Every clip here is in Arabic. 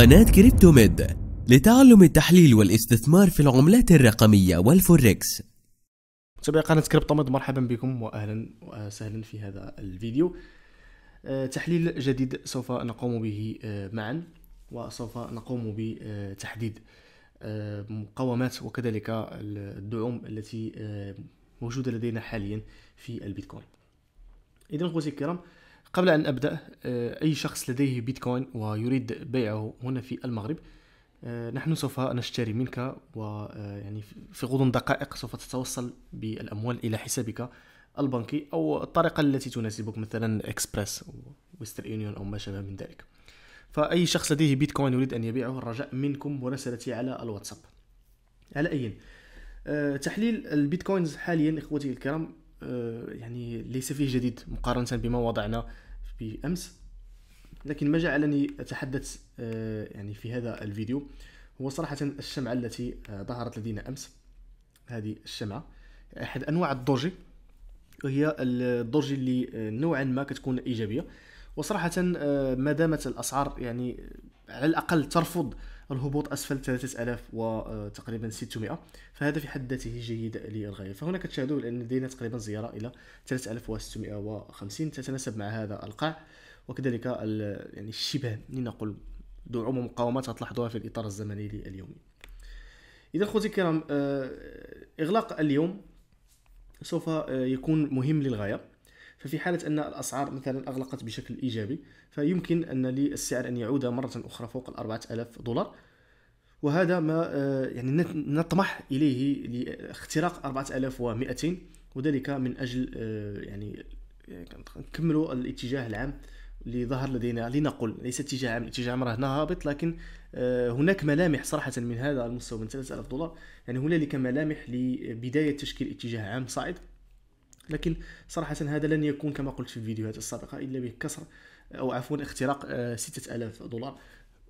قناة كريبتو ميد لتعلم التحليل والاستثمار في العملات الرقمية والفوركس. متابعي قناة كريبتو ميد، مرحبا بكم واهلا وسهلا في هذا الفيديو. تحليل جديد سوف نقوم به معا، وسوف نقوم بتحديد مقاومات وكذلك الدعوم التي موجودة لدينا حاليا في البيتكوين. إذن أخوتي الكرام، قبل أن أبدأ، أي شخص لديه بيتكوين ويريد بيعه هنا في المغرب، نحن سوف نشتري منك، ويعني في غضون دقائق سوف تتوصل بالأموال إلى حسابك البنكي أو الطريقة التي تناسبك، مثلا إكسبرس أو ويسترن يونيون أو ما شابه من ذلك. فأي شخص لديه بيتكوين يريد أن يبيعه، الرجاء منكم مراسلتي على الواتساب. على أي تحليل البيتكوينز حاليا إخوتي الكرام يعني ليس فيه جديد مقارنة بما وضعنا بأمس، لكن ما جعلني أتحدث يعني في هذا الفيديو هو صراحة الشمعة التي ظهرت لدينا أمس. هذه الشمعة أحد أنواع الدوجي، وهي الدوجي اللي نوعا ما كتكون إيجابية، وصراحة ما دامت الأسعار يعني على الأقل ترفض الهبوط أسفل 3000 وتقريبا 600، فهذا في حد ذاته جيد للغاية. فهنا كتشاهدوا أن لدينا تقريبا زيارة إلى 3650 تتناسب مع هذا القاع، وكذلك يعني الشبه لنقول دعوم ومقاومات تلاحظوها في الإطار الزمني اليومي. إذا أخوتي الكرام، إغلاق اليوم سوف يكون مهم للغاية. ففي حالة أن الأسعار مثلا أغلقت بشكل إيجابي، فيمكن أن للسعر أن يعود مرة أخرى فوق 4000 دولار، وهذا ما يعني نطمح إليه لاختراق 4200، وذلك من أجل يعني نكملوا الاتجاه العام اللي ظهر لدينا. لنقل ليس اتجاه عام، الاتجاه العام راه هابط، لكن هناك ملامح صراحة من هذا المستوى من 3000 دولار، يعني هنالك ملامح لبداية تشكيل اتجاه عام صاعد. لكن صراحة هذا لن يكون كما قلت في الفيديوهات السابقة إلا بكسر أو عفوا اختراق 6000 دولار،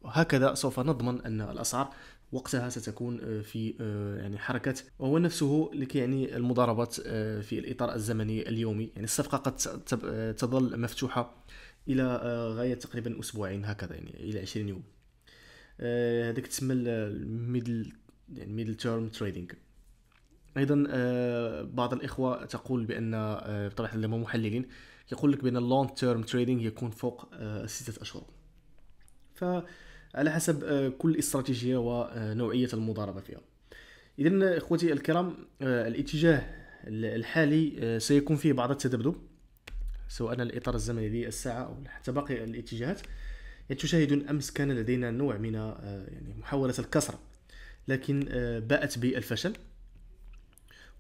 وهكذا سوف نضمن أن الأسعار وقتها ستكون في يعني حركة، وهو نفسه لك يعني المضاربات في الإطار الزمني اليومي. يعني الصفقة قد تظل مفتوحة إلى غاية تقريبا أسبوعين هكذا، يعني إلى 20 يوم. هذاك تسمى الميدل، يعني ميدل تيرم تريدينج. ايضا بعض الاخوه تقول بان بطبيعه الحال هم محللين يقول لك بان اللونج تيرم تريدينج يكون فوق 6 اشهر، فعلى حسب كل استراتيجيه ونوعيه المضاربه فيها. اذا اخوتي الكرام، الاتجاه الحالي سيكون فيه بعض التذبذب، سواء الاطار الزمني للساعه او حتى باقي الاتجاهات. يعني تشاهدون امس كان لدينا نوع من يعني محاوله الكسر، لكن باءت بالفشل.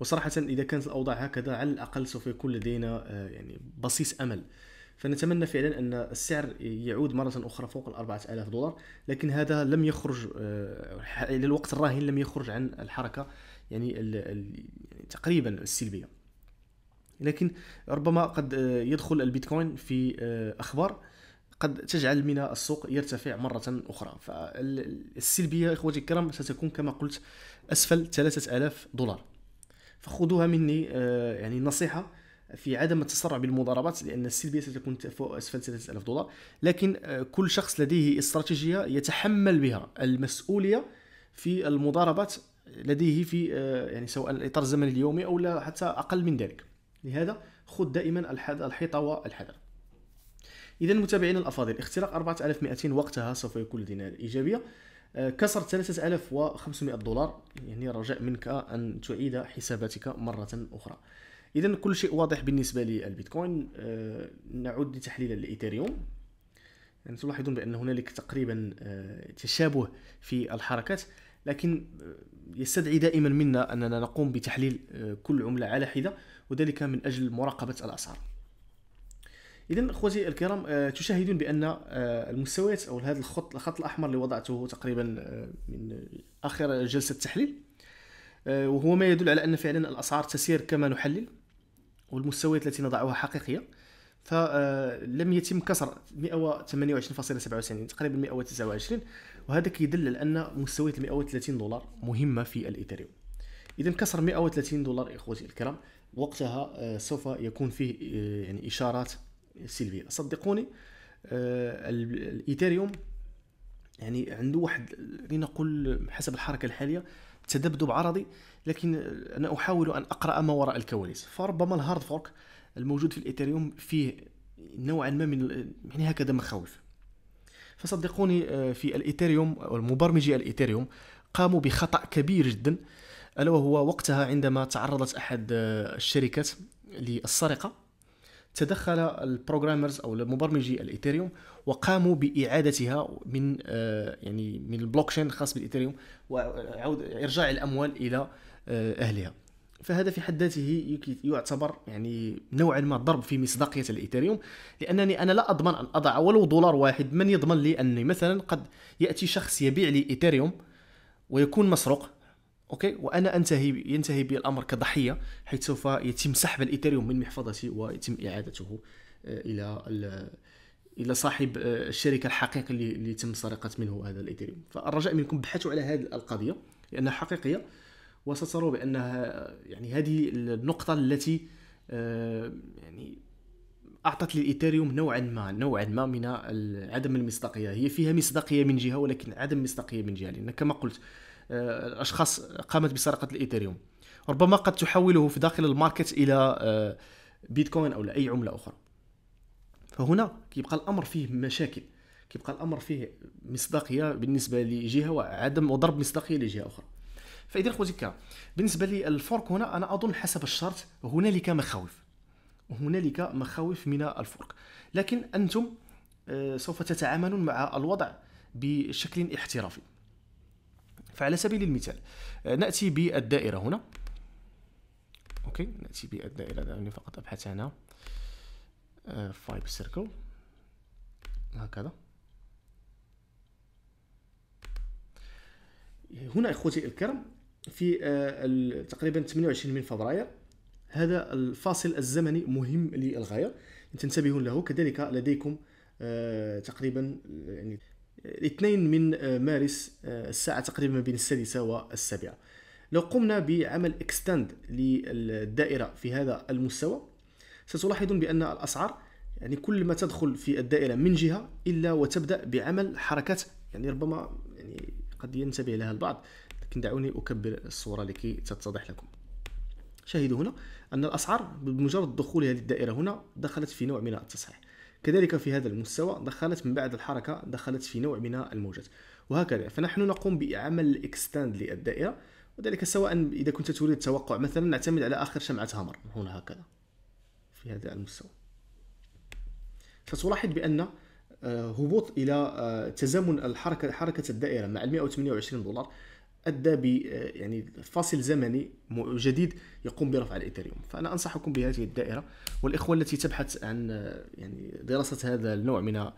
وصراحة إذا كانت الأوضاع هكذا على الأقل سوف يكون لدينا يعني بصيص أمل، فنتمنى فعلا أن السعر يعود مرة أخرى فوق 4000 دولار، لكن هذا لم يخرج إلى الوقت الراهن، لم يخرج عن الحركة يعني تقريبا السلبية. لكن ربما قد يدخل البيتكوين في أخبار قد تجعل من السوق يرتفع مرة أخرى، فالسلبية إخوتي الكرام ستكون كما قلت أسفل 3000 دولار. فخذوها مني يعني نصيحة في عدم التسرع بالمضاربات، لأن السلبية ستكون فوق أسفل 3000 دولار، لكن كل شخص لديه استراتيجية يتحمل بها المسؤولية في المضاربات لديه في يعني سواء الإطار الزمني اليومي أو لا حتى أقل من ذلك. لهذا خذ دائما الحيطة والحذر. إذا متابعينا الأفاضل، اختراق 4200 وقتها سوف يكون لدينا الإيجابية. كسر 3500 دولار، يعني رجاء منك أن تعيد حساباتك مرة أخرى. إذن كل شيء واضح بالنسبة للبيتكوين. نعود لتحليل الإيثيريوم. يعني تلاحظون بأن هنالك تقريبا تشابه في الحركات، لكن يستدعي دائما منا أننا نقوم بتحليل كل عملة على حدة، وذلك من أجل مراقبة الأسعار. إذن أخوتي الكرام، تشاهدون بأن المستويات أو هذا الخط الأحمر اللي وضعته تقريبا من آخر جلسة تحليل، وهو ما يدل على أن فعلا الأسعار تسير كما نحلل، والمستويات التي نضعها حقيقية. فلم يتم كسر 128.97 تقريبا 129، وهذا كيدل على أن مستويات 130 دولار مهمة في الإيثيريوم. إذن كسر 130 دولار إخوتي الكرام وقتها سوف يكون فيه يعني إشارات سلبية. صدقوني الإيثيريوم يعني عنده واحد لنقول حسب الحركة الحالية تذبذب عرضي، لكن أنا أحاول أن أقرأ ما وراء الكواليس. فربما الهارد فورك الموجود في الإيثيريوم فيه نوعا ما من يعني هكذا مخاوف. فصدقوني في الإيثيريوم والمبرمجي الإيثيريوم قاموا بخطأ كبير جدا، ألا وهو وقتها عندما تعرضت أحد الشركات للسرقة، تدخل البروغرامرز او مبرمجي الايثيريوم وقاموا باعادتها من يعني من البلوكشين الخاص بالايثيريوم وعود ارجاع الاموال الى اهلها. فهذا في حد ذاته يعتبر يعني نوعا ما ضرب في مصداقيه الايثيريوم، لانني انا لا اضمن ان اضع ولو دولار واحد. من يضمن لي اني مثلا قد ياتي شخص يبيع لي ايثيريوم ويكون مسروق، اوكي، وانا ينتهي بي الامر كضحيه، حيث سوف يتم سحب الايثيريوم من محفظتي ويتم اعادته الى صاحب الشركه الحقيقي اللي تم سرقه منه هذا الايثيريوم. فالرجاء منكم بحثوا على هذه القضيه لانها حقيقيه، وستروا بانها يعني هذه النقطه التي يعني اعطت للايثيريوم نوعا ما من عدم المصداقيه. هي فيها مصداقيه من جهه ولكن عدم مصداقيه من جهه، لان كما قلت الاشخاص قامت بسرقه الايثيريوم ربما قد تحوله في داخل الماركت الى بيتكوين او لاي عمله اخرى. فهنا كيبقى الامر فيه مشاكل، كيبقى الامر فيه مصداقيه بالنسبه لجهه وعدم وضرب مصداقيه لجهه اخرى. فاذا خوتي الكرام، بالنسبه للفورك هنا انا اظن حسب الشرط هنالك مخاوف من الفورك، لكن انتم سوف تتعاملون مع الوضع بشكل احترافي. فعلى سبيل المثال نأتي بالدائرة هنا، اوكي، نأتي بالدائرة، دعني فقط أبحث عنها، 5 سيركل هكذا. هنا إخوتي الكرام في تقريبا 28 من فبراير، هذا الفاصل الزمني مهم للغاية، تنتبهون له. كذلك لديكم تقريبا يعني 2 من مارس الساعة تقريبا بين 6 و7. لو قمنا بعمل اكستند للدائرة في هذا المستوى ستلاحظون بأن الأسعار يعني كل ما تدخل في الدائرة من جهة إلا وتبدأ بعمل حركات يعني ربما يعني قد ينتبه لها البعض، لكن دعوني أكبر الصورة لكي تتضح لكم. شاهدوا هنا أن الأسعار بمجرد دخولها للدائرة هنا دخلت في نوع من التصحيح، كذلك في هذا المستوى دخلت من بعد الحركة دخلت في نوع من الموجات، وهكذا. فنحن نقوم بعمل اكستاند للدائرة، وذلك سواء إذا كنت تريد التوقع مثلا نعتمد على آخر شمعة هامر هنا هكذا في هذا المستوى. ستلاحظ بأن هبوط إلى تزامن حركة الدائرة مع 128 دولار أدى ب يعني فاصل زمني جديد يقوم برفع الإيثيريوم. فأنا أنصحكم بهذه الدائرة، والإخوة التي تبحث عن يعني دراسة هذا النوع من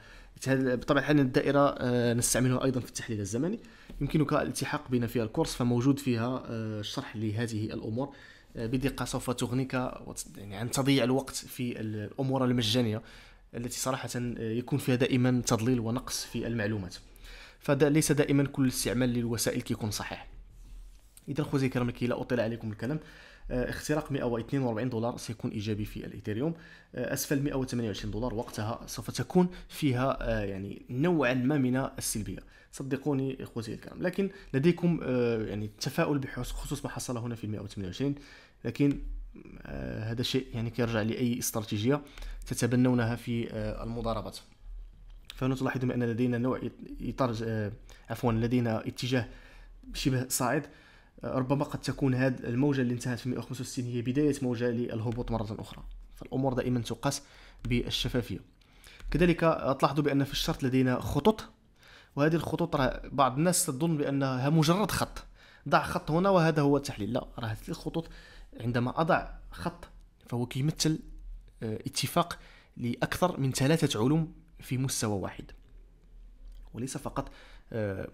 بطبع الحال الدائرة نستعملها أيضا في التحليل الزمني، يمكنك الالتحاق بنا في الكورس، فموجود فيها شرح لهذه الأمور بدقة سوف تغنيك يعني عن تضييع الوقت في الأمور المجانية التي صراحة يكون فيها دائما تضليل ونقص في المعلومات. فليس دائما كل استعمال للوسائل كيكون صحيح. اذا خوتي الكرام لكي لا اطيل عليكم الكلام، اختراق 142 دولار سيكون ايجابي في الايثيريوم، اسفل 128 دولار وقتها سوف تكون فيها يعني نوعا ما من السلبيه، صدقوني اخوتي الكرام. لكن لديكم يعني تفاؤل بخصوص ما حصل هنا في 128، لكن هذا شيء يعني كيرجع لاي استراتيجيه تتبنونها في المضاربات. فهنا تلاحظون بأن لدينا نوع إطار لدينا اتجاه شبه صاعد، ربما قد تكون هذه الموجة اللي انتهت في 165 هي بداية موجة للهبوط مرة أخرى. فالأمور دائما تقاس بالشفافية. كذلك تلاحظوا بأن في الشرط لدينا خطوط، وهذه الخطوط بعض الناس تظن بأنها مجرد خط، ضع خط هنا وهذا هو التحليل. لا، راه هذه الخطوط عندما أضع خط فهو يمثل اتفاق لأكثر من 3 علوم في مستوى واحد، وليس فقط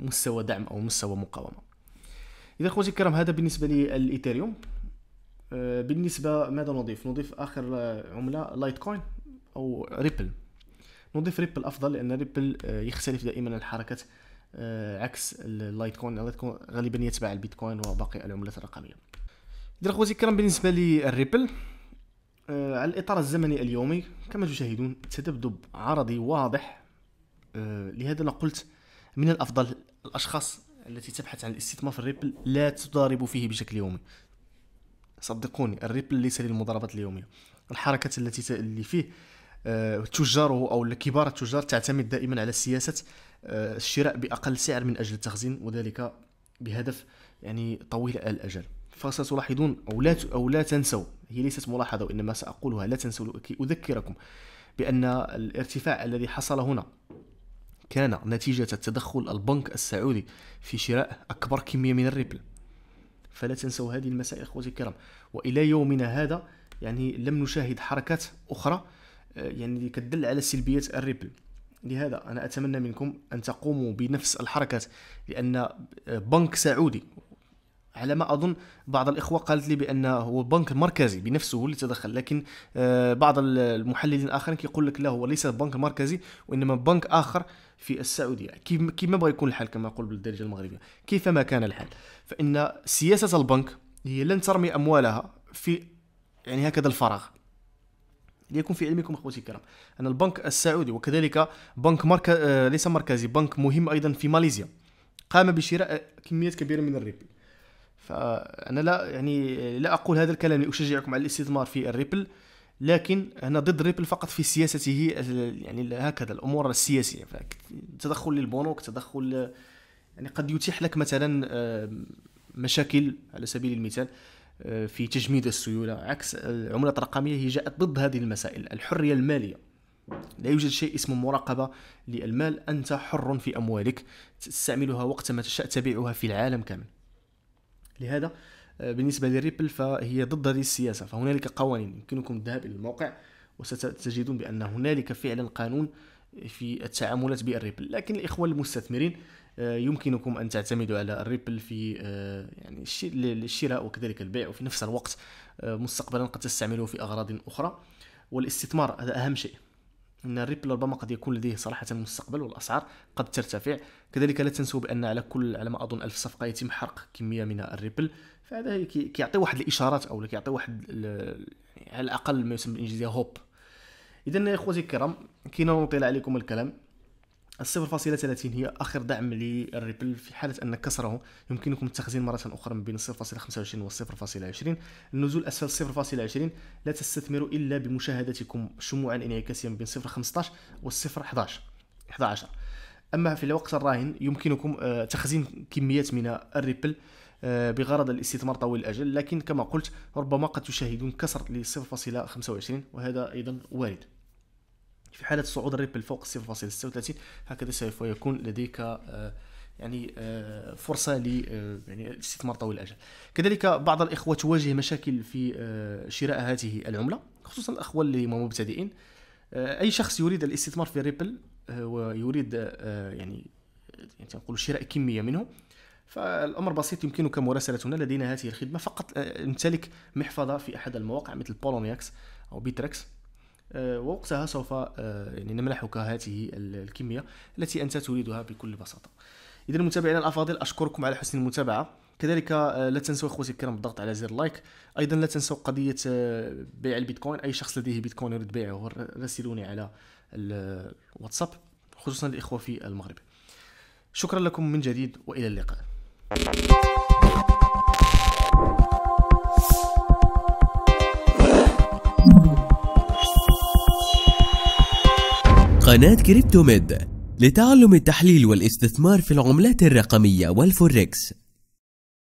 مستوى دعم أو مستوى مقاومة. إذا أخوتي الكرام هذا بالنسبة للإيثيريوم. بالنسبة ماذا نضيف آخر عملة لايت كوين أو ريبل. نضيف ريبل أفضل، لأن ريبل يختلف دائما الحركة عكس اللايت كوين. غالبا يتبع البيتكوين وباقي العملات الرقمية. إذا أخوتي الكرام بالنسبة للريبل على الإطار الزمني اليومي كما تشاهدون تذبذب عرضي واضح. لهذا أنا قلت من الافضل الاشخاص التي تبحث عن الاستثمار في الريبل لا تضارب فيه بشكل يومي. صدقوني الريبل ليس للمضاربات اليوميه. الحركات اللي فيه تجاره او كبار التجار تعتمد دائما على سياسه الشراء باقل سعر من اجل التخزين، وذلك بهدف يعني طويل الاجل. فستلاحظون او لا تنسوا، هي ليست ملاحظه وانما ساقولها، لا تنسوا لكي اذكركم بان الارتفاع الذي حصل هنا كان نتيجه تدخل البنك السعودي في شراء اكبر كميه من الريبل. فلا تنسوا هذه المسائل اخوتي الكرام. والى يومنا هذا يعني لم نشاهد حركات اخرى يعني كتدل على سلبيه الريبل. لهذا انا اتمنى منكم ان تقوموا بنفس الحركات، لان بنك سعودي على ما اظن بعض الاخوه قالت لي بان هو البنك المركزي بنفسه هو اللي تدخل، لكن بعض المحللين الاخرين كيقول لك لا، هو ليس بنك مركزي وانما بنك اخر في السعوديه. كيما بغى يكون الحال كما يقول بالدارجه المغربيه، كيفما كان الحال فان سياسه البنك هي لن ترمي اموالها في يعني هكذا الفراغ. ليكن في علمكم اخوتي الكرام ان البنك السعودي وكذلك بنك ليس مركزي، بنك مهم ايضا في ماليزيا، قام بشراء كميات كبيره من الريبل. فانا لا اقول هذا الكلام لاشجعكم على الاستثمار في الريبل، لكن انا ضد الريبل فقط في سياسته، يعني هكذا الامور السياسيه. تدخل للبنوك، تدخل يعني قد يتيح لك مثلا مشاكل على سبيل المثال في تجميد السيوله، عكس العملات الرقميه هي جاءت ضد هذه المسائل. الحريه الماليه، لا يوجد شيء اسمه مراقبه للمال، انت حر في اموالك تستعملها وقت ما تشاء، تبيعها في العالم كامل. لهذا بالنسبه للريبل فهي ضد هذه السياسه. فهنالك قوانين، يمكنكم الذهاب الى الموقع وستجدون بان هنالك فعلا قانون في التعاملات بالريبل. لكن الاخوه المستثمرين يمكنكم ان تعتمدوا على الريبل في يعني الشراء وكذلك البيع، وفي نفس الوقت مستقبلا قد تستعملوه في اغراض اخرى. والاستثمار هذا اهم شيء. ان الريبل ربما قد يكون لديه صراحه مستقبل، والاسعار قد ترتفع. كذلك لا تنسوا بان على ما اظن 1000 صفقه يتم حرق كميه من الريبل. فهذا كيعطي واحد الاشارات او كيعطي واحد على الاقل ما يسمى بالانجليزيه هوب. اذا يا اخوتي الكرام كي نطيل عليكم الكلام، 0.30 هي اخر دعم للريبل. في حاله ان كسره يمكنكم التخزين مره اخرى ما بين 0.25 و 0.20. النزول اسفل 0.20 لا تستثمروا الا بمشاهدتكم شموعا انعكاسيا بين 0.15 و 0.11. اما في الوقت الراهن يمكنكم تخزين كميات من الريبل بغرض الاستثمار طويل الاجل، لكن كما قلت ربما قد تشاهدون كسر ل 0.25 وهذا ايضا وارد. في حالة صعود الريبل فوق 0.36 هكذا سوف يكون لديك يعني فرصة يعني الاستثمار طويل الأجل. كذلك بعض الإخوة تواجه مشاكل في شراء هذه العملة، خصوصا الأخوة اللي هم مبتدئين. أي شخص يريد الاستثمار في الريبل ويريد يعني نقول شراء كمية منه، فالأمر بسيط، يمكنك مراسلتنا. لدينا هذه الخدمة، فقط نمتلك محفظة في أحد المواقع مثل بولونياكس أو بيتركس، ووقتها سوف يعني نمنحك هذه الكمية التي أنت تريدها بكل بساطة. إذا متابعينا الأفاضل أشكركم على حسن المتابعة. كذلك لا تنسوا اخوتي الكرام الضغط على زر لايك. ايضا لا تنسوا قضيه بيع البيتكوين. اي شخص لديه بيتكوين يريد بيعه راسلوني على الواتساب، خصوصا الاخوه في المغرب. شكرا لكم من جديد والى اللقاء. قناة كريبتو ميد لتعلم التحليل والاستثمار في العملات الرقمية والفوركس.